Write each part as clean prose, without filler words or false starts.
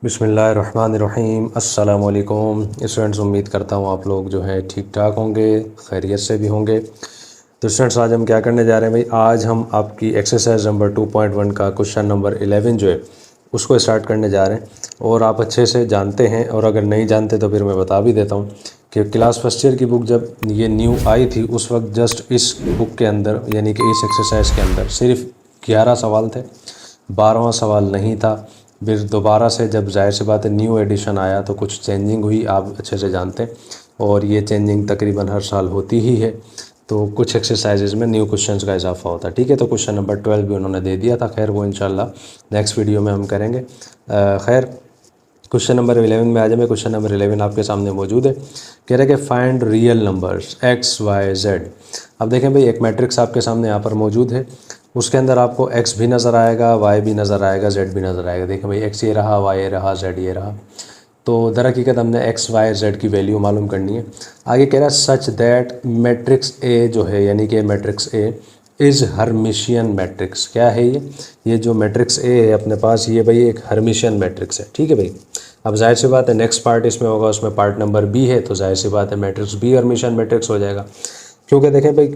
बिस्मिल्लाहिर्रहमानिर्रहीम अस्सलाम वालेकुम स्टूडेंट्स। उम्मीद करता हूँ आप लोग जो है ठीक ठाक होंगे, खैरियत से भी होंगे। तो स्टूडेंट्स, आज हम क्या करने जा रहे हैं भाई, आज हम आपकी एक्सरसाइज नंबर 2.1 का क्वेश्चन नंबर 11 जो है उसको स्टार्ट करने जा रहे हैं। और आप अच्छे से जानते हैं, और अगर नहीं जानते तो फिर मैं बता भी देता हूँ कि क्लास फर्स्ट ईयर की बुक जब ये न्यू आई थी उस वक्त जस्ट इस बुक के अंदर यानी कि इस एक्सरसाइज के अंदर सिर्फ 11 सवाल थे, 12वां सवाल नहीं था। फिर दोबारा से जब जाहिर सी बात है न्यू एडिशन आया तो कुछ चेंजिंग हुई, आप अच्छे से जानते हैं, और ये चेंजिंग तकरीबन हर साल होती ही है। तो कुछ एक्सरसाइजेज में न्यू क्वेश्चंस का इजाफा होता है, ठीक है। तो क्वेश्चन नंबर 12 भी उन्होंने दे दिया था, खैर वो इंशाल्लाह नेक्स्ट वीडियो में हम करेंगे। खैर क्वेश्चन नंबर 11 में आ जाए। मैं क्वेश्चन नंबर 11 आपके सामने मौजूद है। कह रहे हैं कि find real numbers x y z. अब देखें भाई, एक मैट्रिक्स आपके सामने यहाँ पर मौजूद है, उसके अंदर आपको एक्स भी नज़र आएगा, वाई भी नज़र आएगा, जेड भी नज़र आएगा। देखें भाई, एक्स ये रहा, वाई ये रहा, जेड ये रहा। तो दर हकीकत हमने एक्स वाई जेड की वैल्यू मालूम करनी है। आगे कह रहा है सच दैट मैट्रिक्स ए जो है यानी कि matrix A is Hermitian matrix. क्या है ये जो मैट्रिक्स ए है अपने पास, ये भाई एक हर्मिशियन मैट्रिक्स है, ठीक है भाई। अब जाहिर सी बात है नेक्स्ट पार्ट इसमें होगा, उसमें पार्ट नंबर बी है, तो जाहिर सी बात है मैट्रिक्स बी हर्मिशियन मैट्रिक्स हो जाएगा। क्योंकि देखें भाई,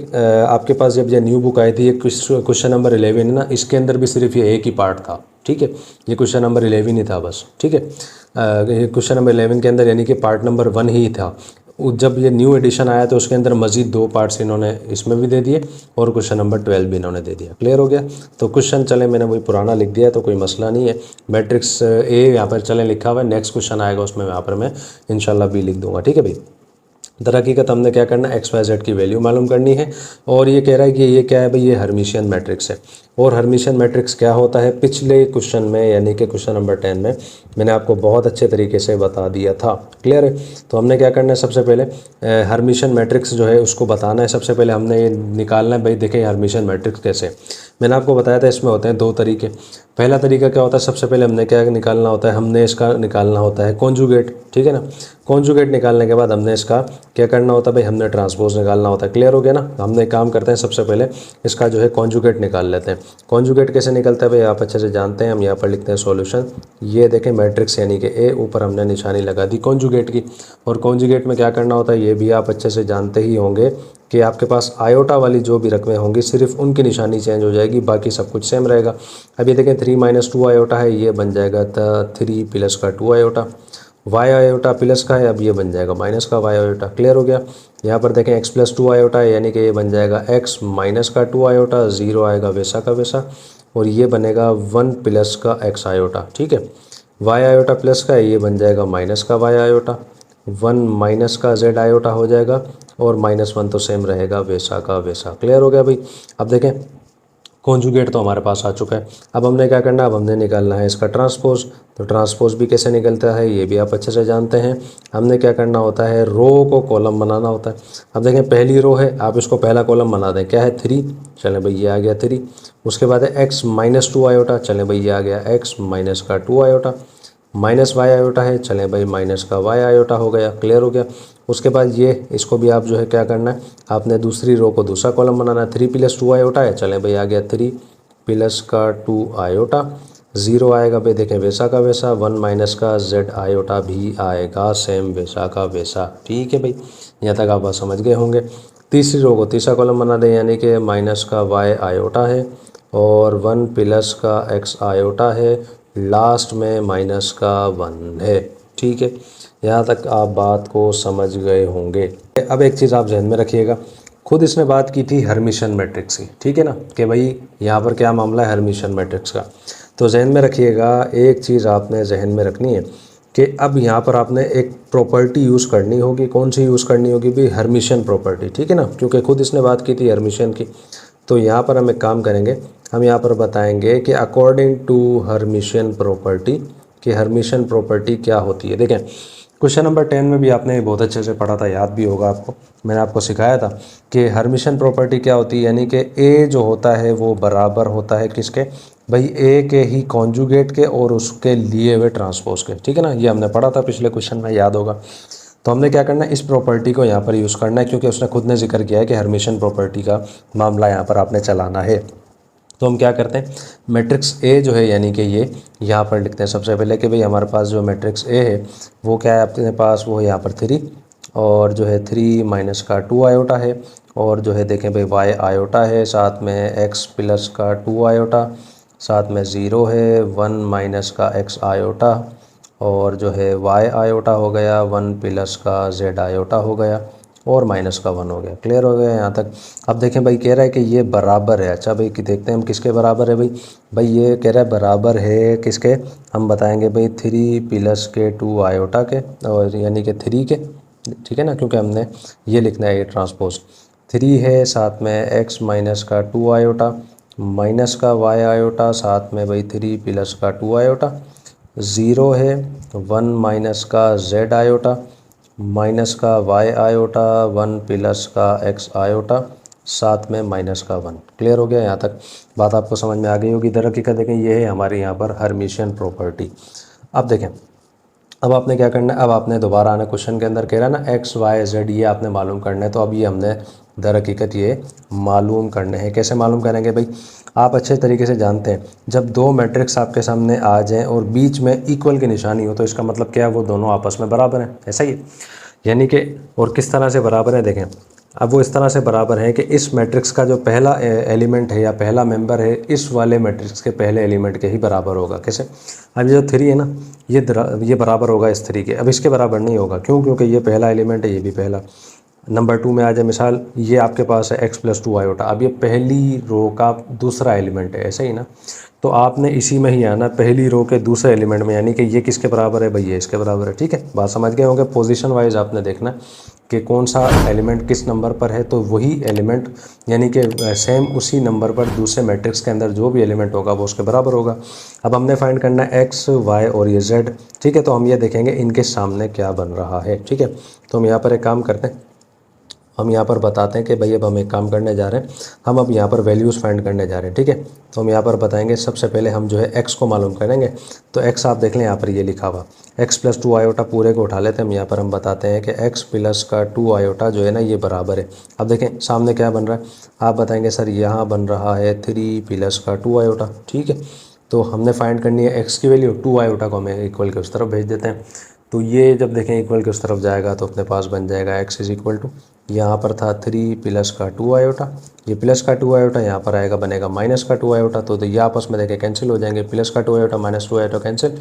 आपके पास जब ये न्यू बुक आई थी, ये क्वेश्चन नंबर 11 है ना, इसके अंदर भी सिर्फ ये एक ही पार्ट था, ठीक है। ये क्वेश्चन नंबर 11 ही था बस, ठीक है। ये क्वेश्चन नंबर 11 के अंदर यानी कि पार्ट नंबर 1 ही था। जब ये न्यू एडिशन आया तो उसके अंदर मज़ीद 2 पार्ट्स इन्होंने इसमें भी दे दिए, और क्वेश्चन नंबर 12 भी इन्होंने दे दिया। क्लियर हो गया। तो क्वेश्चन चले, मैंने वही पुराना लिख दिया है तो कोई मसला नहीं है। मैट्रिक्स ए यहाँ पर चले लिखा हुआ है, नेक्स्ट क्वेश्चन आएगा उसमें यहाँ पर मैं इंशाल्लाह बी लिख दूंगा, ठीक है भाई। दर हकीकत हमने क्या करना है, एक्स वाई जेड की वैल्यू मालूम करनी है। और ये कह रहा है कि ये क्या है भाई, ये हर्मिशियन मैट्रिक्स है। और हर्मिशियन मैट्रिक्स क्या होता है, पिछले क्वेश्चन में यानी कि क्वेश्चन नंबर 10 में मैंने आपको बहुत अच्छे तरीके से बता दिया था। क्लियर है। तो हमने क्या करना है, सबसे पहले हर्मिशियन मैट्रिक्स जो है उसको बताना है। सबसे पहले हमने ये निकालना है भाई, देखें हर्मिशियन मैट्रिक्स कैसे। मैंने आपको बताया था इसमें होते हैं 2 तरीके। पहला तरीका क्या होता है, सबसे पहले हमने क्या निकालना होता है, हमने इसका निकालना होता है कॉन्जुगेट, ठीक है ना। कॉन्जुगेट निकालने के बाद हमने इसका क्या करना होता है भाई, हमने ट्रांसपोज निकालना होता है। क्लियर हो गया ना। हमने एक काम करते हैं, सबसे पहले इसका जो है कॉन्जुगेट निकाल लेते हैं। कॉन्जुगेट कैसे निकलता है भाई, आप अच्छे से जानते हैं। हम यहाँ पर लिखते हैं सॉल्यूशन। ये देखें मैट्रिक्स यानी कि ए, ऊपर हमने निशानी लगा दी कॉन्जुगेट की। और कॉन्जुगेट में क्या करना होता है ये भी आप अच्छे से जानते ही होंगे कि आपके पास आयोटा वाली जो भी रकमें होंगी सिर्फ उनकी निशानी चेंज हो जाएगी, बाकी सब कुछ सेम रहेगा। अब ये देखें 3 - 2 आयोटा है, ये बन जाएगा 3 प्लस का 2 आयोटा। वाई आयोटा प्लस का है, अब ये बन जाएगा माइनस का वाई आयोटा। क्लियर हो गया। यहाँ पर देखें x + 2 आयोटा है यानी कि ये बन जाएगा x माइनस का 2 आयोटा, 0 आएगा वैसा का वैसा, और ये बनेगा 1 प्लस का x आयोटा, ठीक है। वाई आयोटा प्लस का है, ये बन जाएगा माइनस का वाई आयोटा, 1 माइनस का z आयोटा हो जाएगा, और -1 तो सेम रहेगा वैसा का वैसा। क्लियर हो गया भाई। अब देखें कॉन्जुगेट तो हमारे पास आ चुका है। अब हमने क्या करना है, अब हमने निकालना है इसका ट्रांसपोज। तो ट्रांसपोज भी कैसे निकलता है ये भी आप अच्छे से जानते हैं। हमने क्या करना होता है, रो को कॉलम बनाना होता है। अब देखें पहली रो है, आप इसको पहला कॉलम बना दें, क्या है 3, चलें भाई ये आ गया 3। उसके बाद है x - 2 आयोटा, चलें भाई ये आ गया x माइनस का 2 आयोटा। माइनस वाई आयोटा है, चलें भाई माइनस का वाई आयोटा हो गया। क्लियर हो गया। उसके बाद ये इसको भी आप जो है क्या करना है, आपने दूसरी रो को दूसरा कॉलम बनाना है। 3 + 2 आयोटा है, चलें भाई आ गया 3 प्लस का 2 आयोटा, 0 आएगा भाई देखें वैसा का वैसा, 1 माइनस का z आयोटा भी आएगा सेम वैसा का वैसा, ठीक है भाई। यहाँ तक आप बात समझ गए होंगे। तीसरी रो को तीसरा कॉलम बना दें यानी कि माइनस का y आयोटा है, और 1 प्लस का x आयोटा है, लास्ट में माइनस का 1 है, ठीक है। यहाँ तक आप बात को समझ गए होंगे। अब एक चीज़ आप जहन में रखिएगा, खुद इसने बात की थी हर्मिशियन मैट्रिक्स की, ठीक है ना, कि भाई यहाँ पर क्या मामला है हर्मिशियन मैट्रिक्स का। तो जहन में रखिएगा, एक चीज़ आपने जहन में रखनी है कि अब यहाँ पर आपने एक प्रॉपर्टी यूज़ करनी होगी। कौन सी यूज़ करनी होगी भाई, हर्मिशियन प्रॉपर्टी, ठीक है ना, क्योंकि खुद इसने बात की थी हर्मिशियन की। तो यहाँ पर हम एक काम करेंगे, हम यहाँ पर बताएंगे कि अकॉर्डिंग टू हर्मिशियन प्रॉपर्टी, कि हर्मिशियन प्रॉपर्टी क्या होती है। देखें क्वेश्चन नंबर 10 में भी आपने बहुत अच्छे से पढ़ा था, याद भी होगा आपको, मैंने आपको सिखाया था कि हर्मिशियन प्रॉपर्टी क्या होती है, यानी कि ए जो होता है वो बराबर होता है किसके भाई, ए के ही कॉन्जुगेट के और उसके लिए हुए ट्रांसपोज के, ठीक है ना। ये हमने पढ़ा था पिछले क्वेश्चन में, याद होगा। तो हमने क्या करना है, इस प्रॉपर्टी को यहाँ पर यूज़ करना है, क्योंकि उसने खुद ने जिक्र किया है कि हर्मिशियन प्रॉपर्टी का मामला यहाँ पर आपने चलाना है। तो हम क्या करते हैं, मैट्रिक्स ए जो है यानी कि ये यहाँ पर लिखते हैं सबसे पहले कि भाई हमारे पास जो मैट्रिक्स ए है वो क्या है अपने पास, वो यहाँ पर 3 और जो है 3 माइनस का 2 आयोटा है, और जो है देखें भाई वाई आयोटा है, साथ में एक्स प्लस का 2 आयोटा, साथ में 0 है, 1 माइनस का एक्स आयोटा, और जो है वाई आयोटा हो गया, 1 प्लस का जेड आयोटा हो गया, और माइनस का 1 हो गया। क्लियर हो गया यहाँ तक। अब देखें भाई कह रहा है कि ये बराबर है। अच्छा भाई कि देखते हैं हम किसके बराबर है। भाई ये कह रहा है बराबर है किसके, हम बताएंगे भाई 3 प्लस के 2 आयोटा के, और यानी कि 3 के, ठीक है ना, क्योंकि हमने ये लिखना है, ये ट्रांसपोज 3 है, साथ में एक्स माइनस का 2 आयोटा, माइनस का वाई आयोटा, साथ में भाई 3 प्लस का 2 आयोटा, 0 है, 1 माइनस का जेड आयोटा, माइनस का वाई आयोटा, 1 प्लस का एक्स आयोटा, साथ में माइनस का 1। क्लियर हो गया यहाँ तक, बात आपको समझ में आ गई होगी। दरअसल देखें ये है हमारे यहाँ पर हर्मिशियन प्रॉपर्टी। अब देखें, अब आपने क्या करना है, अब आपने दोबारा आना, क्वेश्चन के अंदर कह रहा है ना एक्स वाई जेड ये आपने मालूम करना है, तो अब ये हमने दरअसल ये मालूम करने हैं। कैसे मालूम करेंगे भाई, आप अच्छे तरीके से जानते हैं जब दो मैट्रिक्स आपके सामने आ जाएं और बीच में इक्वल की निशानी हो तो इसका मतलब क्या है, वो दोनों आपस में बराबर हैं, ऐसा ही है। यानी कि और किस तरह से बराबर है देखें, अब वो इस तरह से बराबर है कि इस मैट्रिक्स का जो पहला एलिमेंट है या पहला मेंबर है इस वाले मैट्रिक्स के पहले एलिमेंट के ही बराबर होगा। कैसे, अब ये जो 3 है ना, ये बराबर होगा इस 3 के, अब इसके बराबर नहीं होगा। क्यों, क्योंकि ये पहला एलिमेंट है, ये भी पहला। नंबर 2 में आ जाए मिसाल, ये आपके पास है एक्स प्लस 2 आयोटा, अब ये पहली रो का दूसरा एलिमेंट है, ऐसे ही ना, तो आपने इसी में ही आना पहली रो के दूसरे एलिमेंट में, यानी कि ये किसके बराबर है भाई, ये इसके बराबर है। ठीक है, बात समझ गए होंगे। पोजीशन वाइज आपने देखना कि कौन सा एलिमेंट किस नंबर पर है, तो वही एलिमेंट यानी कि सेम उसी नंबर पर दूसरे मैट्रिक्स के अंदर जो भी एलिमेंट होगा वो उसके बराबर होगा। अब हमने फाइंड करना है एक्स वाई और ये जेड। ठीक है, तो हम ये देखेंगे इनके सामने क्या बन रहा है। ठीक है, तो हम यहाँ पर एक काम करते हैं, हम यहाँ पर बताते हैं कि भाई अब हम एक काम करने जा रहे हैं, हम अब यहाँ पर वैल्यूज़ फाइंड करने जा रहे हैं। ठीक है, तो हम यहाँ पर बताएंगे, सबसे पहले हम जो है x को मालूम करेंगे। तो x आप देख लें यहाँ पर ये लिखा हुआ x प्लस 2 आयोटा, पूरे को उठा लेते हैं हम। यहाँ पर हम बताते हैं कि x प्लस का 2 आयोटा जो है ना ये बराबर है। अब देखें सामने क्या बन रहा है, आप बताएंगे सर यहाँ बन रहा है 3 प्लस का 2 आयोटा। ठीक है, तो हमने फाइंड करनी है x की वैल्यू, 2 आयोटा को हमें इक्वल के उस तरफ भेज देते हैं। तो ये जब देखें इक्वल के उस तरफ जाएगा तो अपने पास बन जाएगा x इज़ इक्वल टू, यहाँ पर था 3 प्लस का 2 आयोटा, ये प्लस का 2 आयोटा यहाँ पर आएगा, बनेगा माइनस का 2 आयोटा। तो ये आपस में देखें कैंसिल हो जाएंगे, प्लस का 2 आयोटा माइनस 2 आयोटा कैंसिल,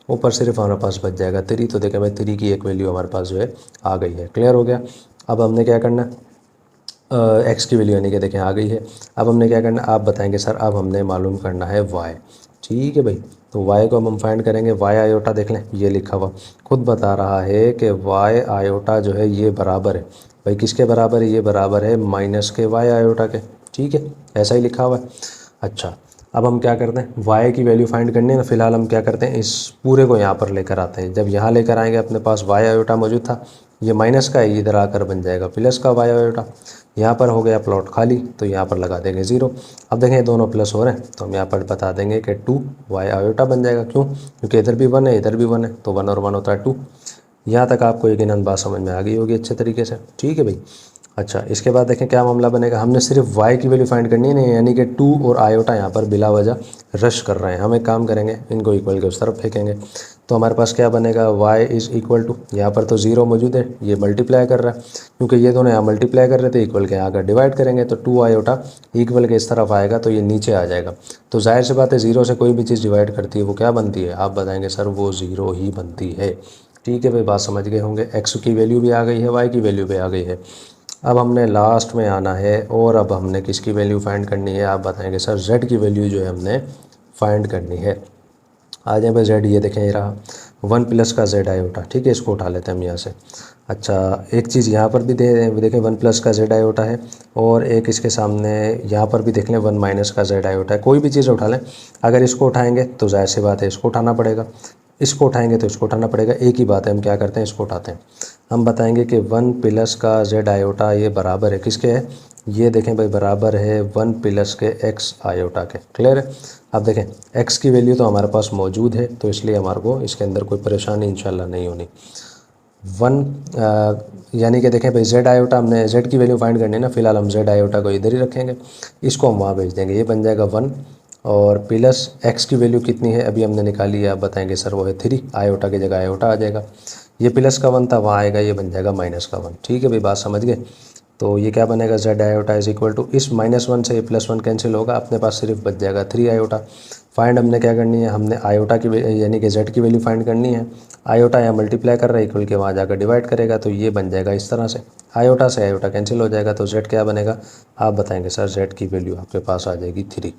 ऊपर सिर्फ हमारे पास बच जाएगा 3। तो देखें भाई 3 की एक वैल्यू हमारे पास जो है आ गई है। क्लियर हो गया। अब हमने क्या करना है, एक्स की वैल्यू यानी कि देखें आ गई है। अब हमने क्या करना है, आप बताएंगे सर अब हमने मालूम करना है वाई। ठीक है भाई, तो y को हम फाइंड करेंगे, y आयोटा देख लें ये लिखा हुआ खुद बता रहा है कि y आयोटा जो है ये बराबर है भाई, किसके बराबर है, ये बराबर है माइनस के y आयोटा के। ठीक है, ऐसा ही लिखा हुआ है। अच्छा, अब हम क्या करते हैं, y की वैल्यू फाइंड करनी है ना, फिलहाल हम क्या करते हैं इस पूरे को यहाँ पर लेकर आते हैं। जब यहाँ लेकर आएंगे अपने पास y आयोटा मौजूद था, ये माइनस का है, इधर आकर बन जाएगा प्लस का y आयोटा। यहाँ पर हो गया प्लॉट खाली, तो यहाँ पर लगा देंगे 0। अब देखें दोनों प्लस हो रहे हैं, तो हम यहाँ पर बता देंगे कि 2 y आयोटा बन जाएगा। क्यों, क्योंकि इधर भी 1 है इधर भी 1 है, तो 1 और 1 होता है 2। यहाँ तक आपको यकीनन बात समझ में आ गई होगी अच्छे तरीके से। ठीक है भाई। अच्छा, इसके बाद देखें क्या मामला बनेगा, हमने सिर्फ y की वैल्यू फाइंड करनी है नहीं, यानी कि 2 और आयोटा यहाँ पर बिला वजह रश कर रहे हैं। हम एक काम करेंगे, इनको इक्वल के उस तरफ फेंकेंगे, तो हमारे पास क्या बनेगा, y इज़ इक्वल टू, यहाँ पर तो 0 मौजूद है, ये मल्टीप्लाई कर रहा है, क्योंकि ये दोनों यहाँ मल्टीप्लाई कर रहे थे, इक्वल के यहाँ डिवाइड करेंगे तो 2 आयोटा इक्वल के इस तरफ आएगा तो ये नीचे आ जाएगा। तो जाहिर सी बात है 0 से कोई भी चीज़ डिवाइड करती है वो क्या बनती है, आप बताएंगे सर वो 0 ही बनती है। ठीक है भाई, बात समझ गए होंगे। x की वैल्यू भी आ गई है, y की वैल्यू भी आ गई है। अब हमने लास्ट में आना है और अब हमने किसकी वैल्यू फाइंड करनी है, आप बताएंगे सर z की वैल्यू जो है हमने फाइंड करनी है। आ जाए भाई z, ये देखें ये रहा 1 प्लस का z आयोटा। ठीक है, इसको उठा लेते हैं हम यहाँ से। अच्छा, एक चीज़ यहाँ पर भी देखें 1 प्लस का z आयोटा है, और एक इसके सामने यहाँ पर भी देख लें 1 माइनस का z आयोटा है। कोई भी चीज़ उठा लें, अगर इसको उठाएंगे तो जाहिर सी बात है इसको उठाना पड़ेगा, इसको उठाएंगे तो इसको उठाना पड़ेगा। एक ही बात है, हम क्या करते हैं इसको उठाते हैं। हम बताएंगे कि 1 प्लस का z आयोटा ये बराबर है किसके है, ये देखें भाई बराबर है 1 प्लस के x आयोटा के। क्लियर है। अब देखें x की वैल्यू तो हमारे पास मौजूद है, तो इसलिए हमारे को इसके अंदर कोई परेशानी इंशाल्लाह नहीं होनी। 1 यानी कि देखें भाई जेड आयोटा हमने जेड की वैल्यू फाइंड करनी है ना, फिलहाल हम जेड आयोटा को इधर ही रखेंगे, इसको हम वहाँ भेज देंगे, ये बन जाएगा 1 और प्लस एक्स की वैल्यू कितनी है अभी हमने निकाली है, आप बताएंगे सर वो है 3, आयोटा की जगह आयोटा आ जाएगा, ये प्लस का 1 था वहाँ आएगा, ये बन जाएगा माइनस का 1। ठीक है भाई, बात समझ गए। तो ये क्या बनेगा, z iota is equal to, इस -1 से ये +1 कैंसिल होगा, अपने पास सिर्फ बच जाएगा 3 आयोटा। फाइंड हमने क्या करनी है, हमने आयोटा की यानी कि जेड की वैल्यू फाइंड करनी है। आयोटा यहाँ मल्टीप्लाई कर रहा है, इक्वल के वहाँ जाकर डिवाइड करेगा, तो ये बन जाएगा इस तरह से, आयोटा से आयोटा कैंसिल हो जाएगा, तो जेड क्या बनेगा, आप बताएंगे सर जेड की वैल्यू आपके पास आ जाएगी 3।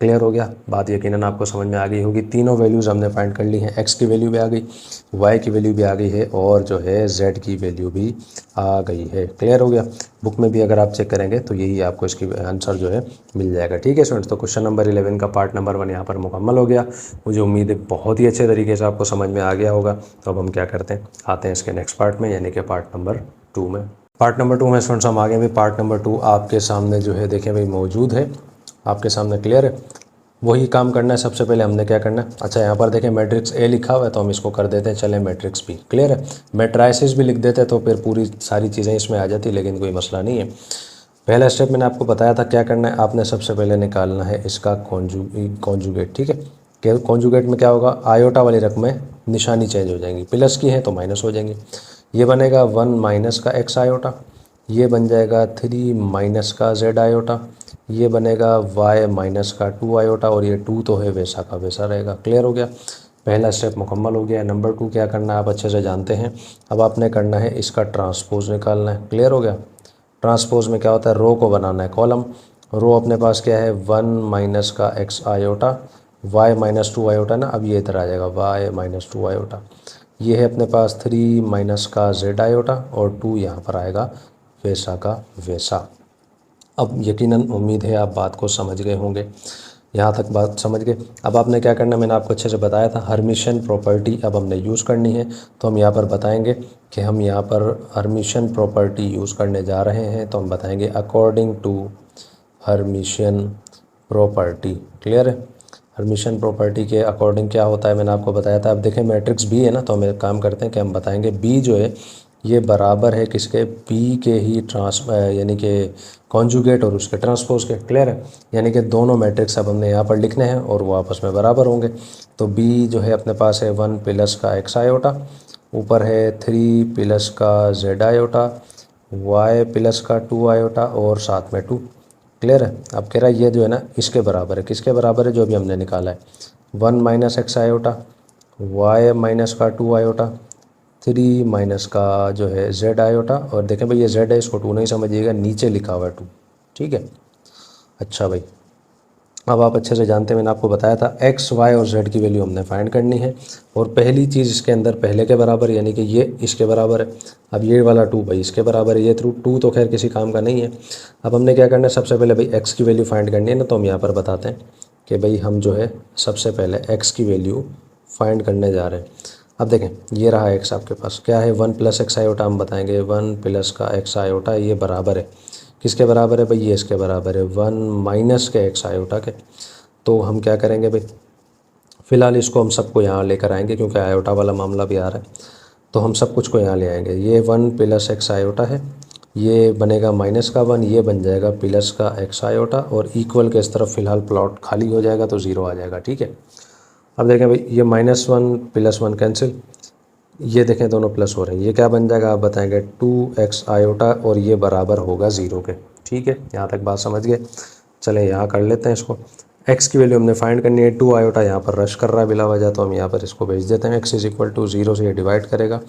क्लियर हो गया बात, यकीनन आपको समझ में आ गई होगी। तीनों वैल्यूज़ हमने फाइंड कर ली हैं, एक्स की वैल्यू भी आ गई, वाई की वैल्यू भी आ गई है और जो है जेड की वैल्यू भी आ गई है। क्लियर हो गया, बुक में भी अगर आप चेक करेंगे तो यही आपको इसकी आंसर जो है मिल जाएगा। ठीक है स्टूडेंट्स, तो क्वेश्चन नंबर 11 का पार्ट नंबर 1 यहाँ पर मुकम्मल हो गया। मुझे उम्मीद है बहुत ही अच्छे तरीके से आपको समझ में आ गया होगा। तो अब हम क्या करते हैं, आते हैं इसके नेक्स्ट पार्ट में, यानी कि पार्ट नंबर 2 में। पार्ट नंबर 2 में स्टूडेंट्स हम आगे भी, पार्ट नंबर 2 आपके सामने जो है देखें भाई मौजूद है आपके सामने। क्लियर है, वही काम करना है। सबसे पहले हमने क्या करना है, अच्छा यहाँ पर देखें मैट्रिक्स ए लिखा हुआ है तो हम इसको कर देते हैं, चलें मैट्रिक्स बी। क्लियर है, मैट्राइसिस भी लिख देते तो फिर पूरी सारी चीज़ें इसमें आ जाती, लेकिन कोई मसला नहीं है। पहला स्टेप मैंने आपको बताया था क्या करना है, आपने सबसे पहले निकालना है इसका कॉन्जुगेट। ठीक है, कॉन्जुगेट में क्या होगा, आयोटा वाली रकमें निशानी चेंज हो जाएंगी, प्लस की हैं तो माइनस हो जाएंगी। ये बनेगा 1 माइनस का एक्स आयोटा, ये बन जाएगा 3 माइनस का जेड आयोटा, ये बनेगा y माइनस का 2 आयोटा, और ये 2 तो है वैसा का वैसा रहेगा। क्लियर हो गया, पहला स्टेप मुकम्मल हो गया। नंबर 2 क्या करना है आप अच्छे से जानते हैं, अब आपने करना है इसका ट्रांसपोज निकालना है। क्लियर हो गया, ट्रांसपोज में क्या होता है, रो को बनाना है कॉलम। रो अपने पास क्या है, 1 माइनस का x iota, y minus 2 iota ना, अब ये इधर आ जाएगा y माइनस 2 आयोटा, ये है अपने पास 3 माइनस का z आयोटा, और 2 यहाँ पर आएगा वैसा का वैसा। अब यकीनन उम्मीद है आप बात को समझ गए होंगे, यहाँ तक बात समझ गए। अब आपने क्या करना है, मैंने आपको अच्छे से बताया था, हर्मिशन प्रॉपर्टी अब हमने यूज़ करनी है। तो हम यहाँ पर बताएंगे कि हम यहाँ पर हर्मिशन प्रॉपर्टी यूज़ करने जा रहे हैं, तो हम बताएंगे according to hermitian property. Clear है, हर्मिशन प्रॉपर्टी के अकॉर्डिंग क्या होता है मैंने आपको बताया था। अब देखें मैट्रिक्स बी है ना, तो हम एक काम करते हैं कि हम बताएंगे बी जो है ये बराबर है किसके, बी के ही यानी कि कॉन्जुगेट और उसके ट्रांसपोज के। क्लियर है, यानी कि दोनों मैट्रिक्स अब हमने यहाँ पर लिखने हैं और वो आपस में बराबर होंगे। तो बी जो है अपने पास है 1 प्लस का एक्स आयोटा, ऊपर है 3 प्लस का जेड आयोटा, वाई प्लस का 2 आयोटा और साथ में 2। क्लियर है, अब कह रहा है ये जो है ना इसके बराबर है, किसके बराबर है, जो अभी हमने निकाला है 1 minus x iota, y minus का 2 आयोटा, 3 माइनस का जो है जेड आयोटा, और देखें भाई ये जेड है इसको 2 नहीं समझिएगा, नीचे लिखा हुआ है 2। ठीक है, अच्छा भाई अब आप अच्छे से जानते हैं, मैंने आपको बताया था एक्स वाई और जेड की वैल्यू हमने फाइंड करनी है, और पहली चीज़ इसके अंदर पहले के बराबर यानी कि ये इसके बराबर है। अब ये वाला 2 भाई इसके बराबर है, ये 2 तो खैर किसी काम का नहीं है। अब हमने क्या करना है, सबसे पहले भाई एक्स की वैल्यू फाइंड करनी है ना, तो हम यहाँ पर बताते हैं कि भाई हम जो है सबसे पहले एक्स की वैल्यू फाइंड करने जा रहे हैं। अब देखें ये रहा एक्स आपके पास, क्या है 1 प्लस एक्स आयोटा, हम बताएंगे 1 प्लस का एक्स आयोटा, ये बराबर है किसके बराबर है भाई, ये इसके बराबर है 1 माइनस के एक्स आयोटा के। तो हम क्या करेंगे भाई, फ़िलहाल इसको हम सबको यहाँ लेकर आएंगे क्योंकि आयोटा वाला मामला भी आ रहा है, तो हम सब कुछ को यहाँ ले आएंगे। ये 1 प्लस एक्स आयोटा है, ये बनेगा माइनस का 1, ये बन जाएगा प्लस का एक्स आयोटा, और इक्वल के इस तरफ फ़िलहाल प्लॉट खाली हो जाएगा तो 0 आ जाएगा। ठीक है, अब देखें भाई ये -1 +1 कैंसिल, ये देखें दोनों प्लस हो रहे हैं, ये क्या बन जाएगा आप बताएंगे 2x आयोटा, और ये बराबर होगा 0 के। ठीक है, यहाँ तक बात समझ गए, चले यहाँ कर लेते हैं इसको। x की वैल्यू हमने फाइंड करनी है, 2 आयोटा यहाँ पर रश कर रहा है बिला वजह, तो हम यहाँ पर इसको भेज देते हैं। x इज़ इक्वल टू 0 से ये डिवाइड करेगा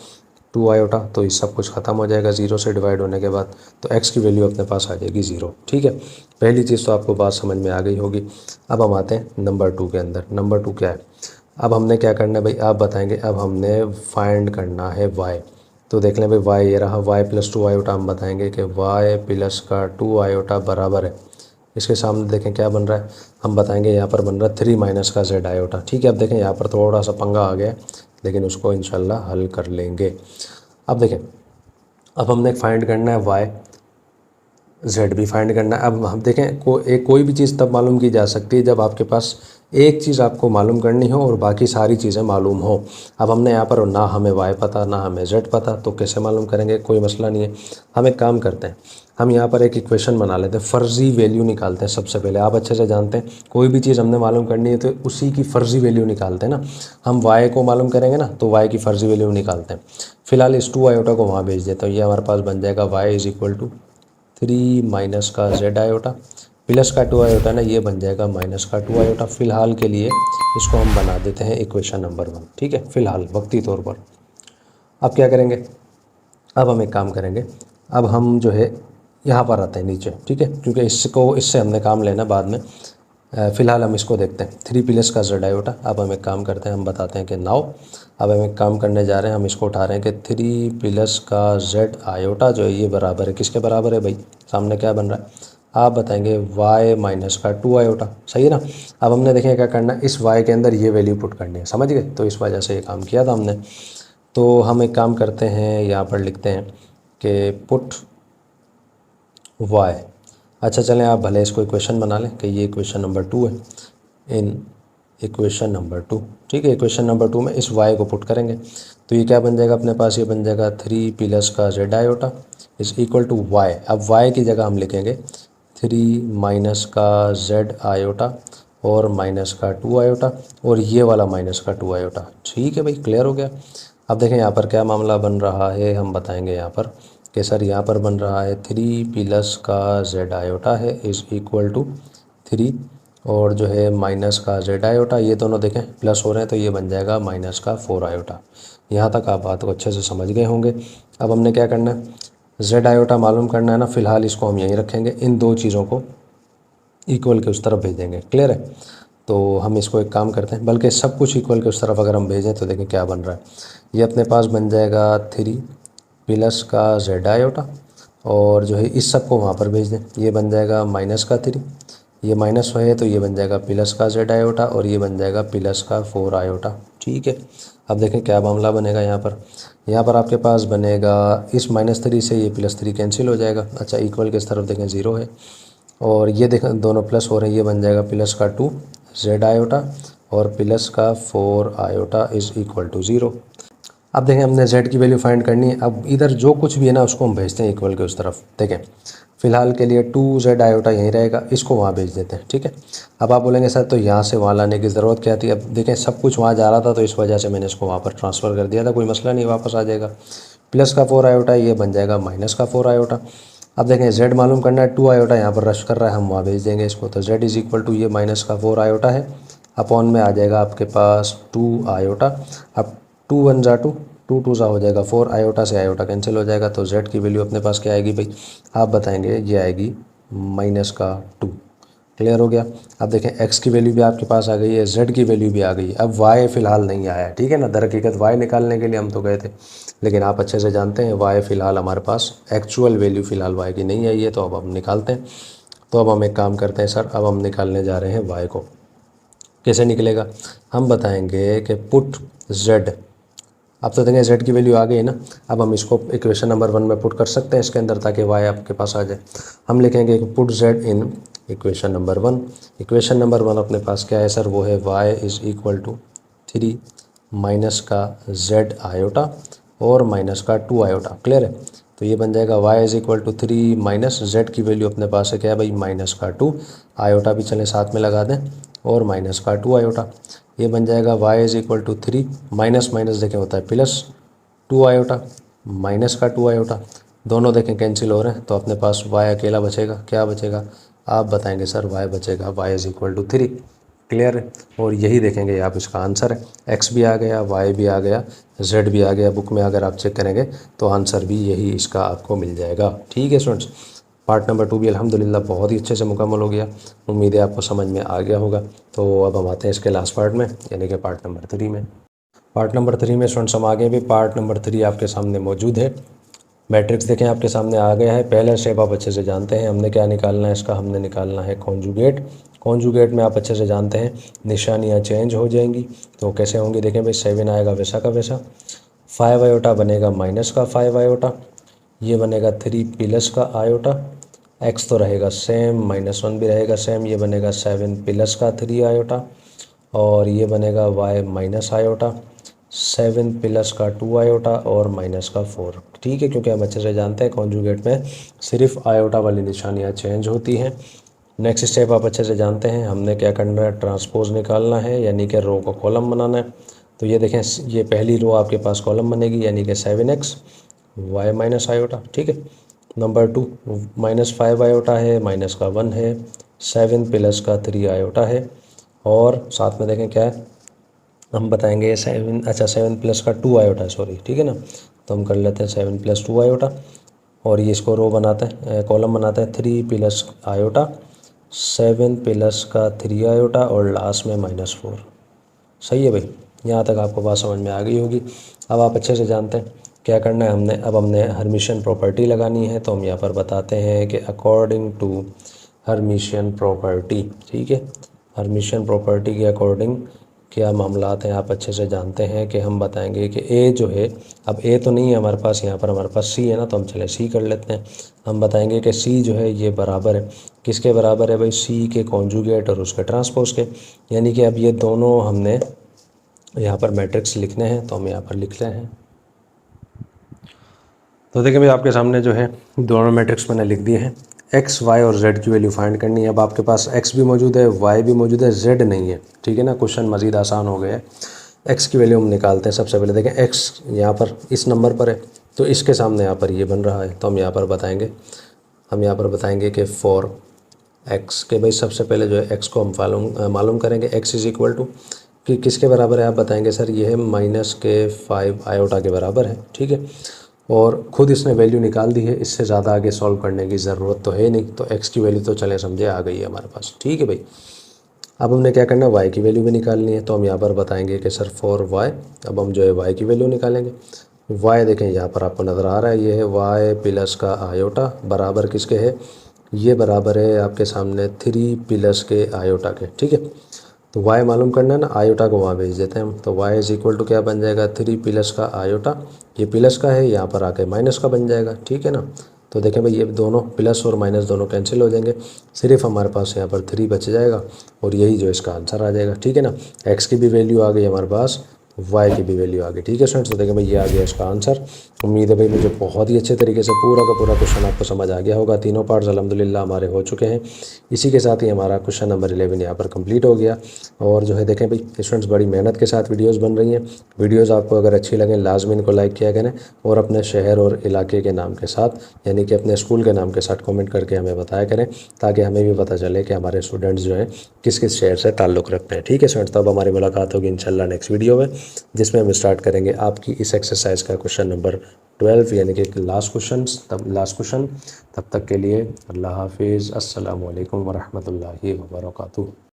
2 आयोटा, तो ये सब कुछ ख़त्म हो जाएगा 0 से डिवाइड होने के बाद, तो x की वैल्यू अपने पास आ जाएगी 0। ठीक है, पहली चीज़ तो आपको बात समझ में आ गई होगी। अब हम आते हैं नंबर 2 के अंदर। नंबर 2 क्या है, अब हमने क्या करना है भाई आप बताएंगे, अब हमने फाइंड करना है y। तो देख लें भाई y ये रहा, y प्लस 2 आयोटा, हम बताएंगे कि y प्लस का 2 आयोटा बराबर है, इसके सामने देखें क्या बन रहा है, हम बताएंगे यहाँ पर बन रहा है 3 माइनस का z आयोटा। ठीक है, अब देखें यहाँ पर थोड़ा सा पंगा आ गया, लेकिन उसको इंशाल्लाह हल कर लेंगे। अब देखें, अब हमने फाइंड करना है y, जेड भी फाइंड करना है। अब हम देखें कोई भी चीज़ तब मालूम की जा सकती है जब आपके पास एक चीज़ आपको मालूम करनी हो और बाकी सारी चीज़ें मालूम हो। अब हमने यहाँ पर ना हमें वाई पता ना हमें जेड पता, तो कैसे मालूम करेंगे? कोई मसला नहीं है। हम एक काम करते हैं, हम यहाँ पर एक इक्वेशन बना लेते हैं, फ़र्ज़ी वैल्यू निकालते हैं। सबसे पहले आप अच्छे से जानते हैं कोई भी चीज़ हमने मालूम करनी है तो उसी की फ़र्ज़ी वैल्यू निकालते हैं ना। हम वाई को मालूम करेंगे ना तो वाई की फ़र्ज़ी वैल्यू निकालते हैं। फ़िलहाल इस 2 आयोटा को वहाँ भेज देता हूँ। ये हमारे पास बन जाएगा y is equal to 3 minus का जेड आयोटा प्लस का 2 आयोटा ना, ये बन जाएगा माइनस का 2 आयोटा। फ़िलहाल के लिए इसको हम बना देते हैं इक्वेशन नंबर 1, ठीक है, फ़िलहाल वक्ती तौर पर। अब क्या करेंगे? अब हम एक काम करेंगे, अब हम जो है यहाँ पर आते हैं नीचे, ठीक है, क्योंकि इससे हमने काम लेना बाद में। फ़िलहाल हम इसको देखते हैं 3 प्लस का जेड आयोटा। अब हम एक काम करते हैं, हम बताते हैं कि नाउ अब हम एक काम करने जा रहे हैं, हम इसको उठा रहे हैं कि 3 प्लस का जेड आयोटा जो है ये बराबर है, किसके बराबर है भाई? सामने क्या बन रहा है? आप बताएंगे y माइनस का 2 आयोटा, सही है ना। अब हमने देखें क्या करना है, इस y के अंदर ये वैल्यू पुट करनी है, समझ गए? तो इस वजह से ये काम किया था हमने। तो हम एक काम करते हैं, यहाँ पर लिखते हैं कि पुट y। अच्छा चलें, आप भले इसको इक्वेशन बना लें कि ये इक्वेशन नंबर 2 है, इन इक्वेशन नंबर 2, ठीक है। इक्वेशन नंबर 2 में इस y को पुट करेंगे तो ये क्या बन जाएगा अपने पास? ये बन जाएगा 3 प्लस का z iota is equal to y। अब y की जगह हम लिखेंगे 3 माइनस का जेड आयोटा और माइनस का 2 आयोटा और ये वाला माइनस का 2 आयोटा, ठीक है भाई, क्लियर हो गया। अब देखें यहाँ पर क्या मामला बन रहा है, हम बताएंगे यहाँ पर कि सर यहाँ पर बन रहा है 3 प्लस का जेड आयोटा है इज़ इक्वल टू 3 और जो है माइनस का जेड आयोटा, ये दोनों देखें प्लस हो रहे हैं तो ये बन जाएगा माइनस का 4 आयोटा। यहाँ तक आप बात को अच्छे से समझ गए होंगे। अब हमने क्या करना है, जेड आयोटा मालूम करना है ना, फ़िलहाल इसको हम यहीं रखेंगे, इन दो चीज़ों को इक्वल के उस तरफ भेज देंगे, क्लियर है। तो हम इसको एक काम करते हैं, बल्कि सब कुछ इक्वल के उस तरफ अगर हम भेजें तो देखें क्या बन रहा है। ये अपने पास बन जाएगा 3 प्लस का जेड आयोटा और जो है इस सब को वहाँ पर भेज दें, ये बन जाएगा माइनस का 3, ये माइनस है तो ये बन जाएगा प्लस का जेड आयोटा और ये बन जाएगा प्लस का 4 आयोटा, ठीक है। अब देखें क्या मामला बनेगा यहाँ पर आपके पास बनेगा इस -3 से ये +3 कैंसिल हो जाएगा। अच्छा, इक्वल के इस तरफ देखें 0 है और ये देखें दोनों प्लस हो रहे हैं, ये बन जाएगा प्लस का 2 जेड आयोटा और प्लस का 4 आयोटा इज़ इक्वल टू 0। अब देखें हमने z की वैल्यू फाइंड करनी है। अब इधर जो कुछ भी है ना उसको हम भेजते हैं इक्वल के उस तरफ। देखें फ़िलहाल के लिए 2z आयोटा यहीं रहेगा, इसको वहाँ भेज देते हैं, ठीक है। अब आप बोलेंगे सर तो यहाँ से वहाँ लाने की ज़रूरत क्या थी? अब देखें सब कुछ वहाँ जा रहा था तो इस वजह से मैंने इसको वहाँ पर ट्रांसफ़र कर दिया था, कोई मसला नहीं, वापस आ जाएगा। प्लस का 4 आयोटा ये बन जाएगा माइनस का 4 आयोटा। अब देखें z मालूम करना है, 2 आयोटा यहाँ पर रश कर रहा है, हम वहाँ भेज देंगे इसको। तो z इज़ इक्वल टू ये माइनस का 4 आयोटा है अपॉन में आ जाएगा आपके पास 2 आयोटा। अब 2 1 जा 2, 2 2 सा हो जाएगा 4, आयोटा से आयोटा कैंसिल हो जाएगा। तो z की वैल्यू अपने पास क्या आएगी भाई? आप बताएंगे, ये आएगी माइनस का 2, क्लियर हो गया। अब देखें x की वैल्यू भी आपके पास आ गई है, z की वैल्यू भी आ गई है। अब y फ़िलहाल नहीं आया है, ठीक है ना। दरहकीकत y निकालने के लिए हम तो गए थे, लेकिन आप अच्छे से जानते हैं y फ़िलहाल हमारे पास एक्चुअल वैल्यू फ़िलहाल y की नहीं आई है, तो अब हम निकालते हैं। तो अब हम एक काम करते हैं सर, अब हम निकालने जा रहे हैं y को। कैसे निकलेगा? हम बताएंगे कि पुट z। अब तो देखें z की वैल्यू आ गई है ना, अब हम इसको इक्वेशन नंबर 1 में पुट कर सकते हैं इसके अंदर, ताकि y आपके पास आ जाए। हम लिखेंगे put z in equation number 1। Equation number 1 अपने पास क्या है सर? वो है y is equal to 3 minus का z आयोटा और माइनस का 2 आयोटा, क्लियर है। तो ये बन जाएगा y is equal to 3 minus z की वैल्यू अपने पास है क्या है भाई? माइनस का 2 आयोटा भी चलें साथ में लगा दें और माइनस का 2 आयोटा। ये बन जाएगा y is equal to 3 minus minus देखें होता है प्लस 2 आयोटा माइनस का 2 आयोटा, दोनों देखें कैंसिल हो रहे हैं, तो अपने पास y अकेला बचेगा। क्या बचेगा? आप बताएंगे सर y बचेगा y is equal to 3, clear है। और यही देखेंगे आप इसका आंसर है। x भी आ गया, y भी आ गया, z भी आ गया। बुक में अगर आप चेक करेंगे तो आंसर भी यही इसका आपको मिल जाएगा, ठीक है स्टूडेंट्स। पार्ट नंबर 2 भी अल्हम्दुलिल्लाह बहुत ही अच्छे से मुकम्मल हो गया। उम्मीद है आपको समझ में आ गया होगा। तो अब हम आते हैं इसके लास्ट पार्ट में, यानी कि पार्ट नंबर 3 में। पार्ट नंबर 3 में स्टूडेंट्स हम आगे भी पार्ट नंबर 3 आपके सामने मौजूद है। मैट्रिक्स देखें आपके सामने आ गया है। पहला स्टेप आप अच्छे से जानते हैं, हमने क्या निकालना है इसका? हमने निकालना है कॉन्जुगेट। कॉन्जुगेट में आप अच्छे से जानते हैं निशानियाँ चेंज हो जाएंगी। तो कैसे होंगी? देखें भाई, 7 आएगा वैसा का वैसा, 5 आयोटा बनेगा माइनस का 5 आयोटा, ये बनेगा 3 प्लस का आयोटा एक्स तो रहेगा सेम, -1 भी रहेगा सेम, ये बनेगा 7 प्लस का 3 आयोटा, और ये बनेगा y माइनस आयोटा 7 प्लस का 2 आयोटा और माइनस का 4। ठीक है, क्योंकि हम अच्छे से जानते हैं कॉन्जुगेट में सिर्फ आयोटा वाली निशानियाँ चेंज होती हैं। नेक्स्ट स्टेप आप अच्छे से जानते हैं, हमने क्या करना है, ट्रांसपोज निकालना है, यानी कि रो को कॉलम बनाना है। तो ये देखें, ये पहली रो आपके पास कॉलम बनेगी, यानी कि 7x y माइनस आयोटा। ठीक है, नंबर 2 -5 आयोटा है, माइनस का 1 है, 7 प्लस का 3 आयोटा है, और साथ में देखें क्या है, हम बताएंगे 7 प्लस का 2 आयोटा है, सॉरी, ठीक है ना। तो हम कर लेते हैं 7 प्लस 2 आयोटा, और ये इसको रो बनाता है, कॉलम बनाता है 3 प्लस आयोटा, 7 प्लस का 3 आयोटा, और लास्ट में -4। सही है भाई, यहाँ तक आपको बात समझ में आ गई होगी। अब आप अच्छे से जानते हैं क्या करना है हमने। अब हमने हर्मिशियन प्रॉपर्टी लगानी है, तो हम यहाँ पर बताते हैं कि अकॉर्डिंग टू हर्मिशियन प्रॉपर्टी, ठीक है, हर्मिशियन प्रॉपर्टी के अकॉर्डिंग क्या मामलात हैं आप अच्छे से जानते हैं कि हम बताएंगे कि ए जो है, अब ए तो नहीं है हमारे पास, यहाँ पर हमारे पास सी है ना, तो हम चले सी कर लेते हैं। हम बताएंगे कि सी जो है ये बराबर है, किसके बराबर है भाई, सी के कॉन्जुगेट और उसके ट्रांसपोज के। यानी कि अब ये दोनों हमने यहाँ पर मैट्रिक्स लिखने हैं, तो हम यहाँ पर लिख रहे हैं। तो देखिए भाई, आपके सामने जो है दोनों मैट्रिक्स मैंने लिख दिए हैं। एक्स, वाई और जेड की वैल्यू फाइंड करनी है। अब आपके पास एक्स भी मौजूद है, वाई भी मौजूद है, जेड नहीं है, ठीक है ना। क्वेश्चन मज़ीद आसान हो गया है। एक्स की वैल्यू हम निकालते हैं। सबसे पहले देखें, एक्स यहाँ पर इस नंबर पर है, तो इसके सामने यहाँ पर ये बन रहा है, तो हम यहाँ पर बताएंगे कि फॉर एक्स के भाई सबसे पहले जो है एक्स को हम मालूम करेंगे। एक्स इज़ इक्वल टू कि किसके बराबर है, आप बताएंगे सर ये है -5 आयोटा के बराबर है, ठीक है। और ख़ुद इसने वैल्यू निकाल दी है, इससे ज़्यादा आगे सॉल्व करने की ज़रूरत तो है नहीं। तो एक्स की वैल्यू तो चले समझे आ गई है हमारे पास, ठीक है भाई। अब हमने क्या करना है, वाई की वैल्यू भी निकालनी है, तो हम यहाँ पर बताएंगे कि सर फॉर वाई, अब हम जो है वाई की वैल्यू निकालेंगे। वाई देखें यहाँ पर आपको नज़र आ रहा है, ये है वाई प्लस का आयोटा बराबर किसके है, ये बराबर है आपके सामने 3 प्लस के आयोटा के, ठीक है। तो y मालूम करना है ना, आयोटा को वहाँ भेज देते हैं हम। तो y इज़ इक्वल टू क्या बन जाएगा, 3 प्लस का आयोटा, ये प्लस का है, यहाँ पर आके माइनस का बन जाएगा, ठीक है ना। तो देखें भाई, ये दोनों प्लस और माइनस दोनों कैंसिल हो जाएंगे, सिर्फ हमारे पास यहाँ पर 3 बच जाएगा, और यही जो इसका आंसर आ जाएगा, ठीक है ना। x की भी वैल्यू आ गई हमारे पास, y की भी वैल्यू आ गई, ठीक है स्टूडेंट्स। तो देखें भाई, ये आ गया इसका आंसर। उम्मीद है भाई मुझे बहुत ही अच्छे तरीके से पूरा का पूरा क्वेश्चन आपको समझ आ गया होगा। तीनों पार्ट्स अल्हम्दुलिल्लाह हमारे हो चुके हैं। इसी के साथ ही हमारा क्वेश्चन नंबर 11 यहाँ पर कंप्लीट हो गया। और जो है देखें भाई स्टूडेंट्स, बड़ी मेहनत के साथ वीडियोस बन रही हैं। वीडियोस आपको अगर अच्छी लगें लाजमी इनको लाइक किया करें, और अपने शहर और इलाके के नाम के साथ, यानी कि अपने स्कूल के नाम के साथ कमेंट करके हमें बताया करें, ताकि हमें भी पता चले कि हमारे स्टूडेंट्स जो हैं किस किस शहर से ताल्लुक़ रखते हैं, ठीक है स्टूडेंट्स। तब हमारी मुलाकात होगी इंशाल्लाह नेक्स्ट वीडियो में, जिसमें हम स्टार्ट करेंगे आपकी इस एक्सरसाइज का क्वेश्चन नंबर 12, यानी कि लास्ट क्वेश्चन। तब तक के लिए अल्लाह हाफिज़, अस्सलामु अलैकुम वरहमतुल्लाहि वबरकातुहू।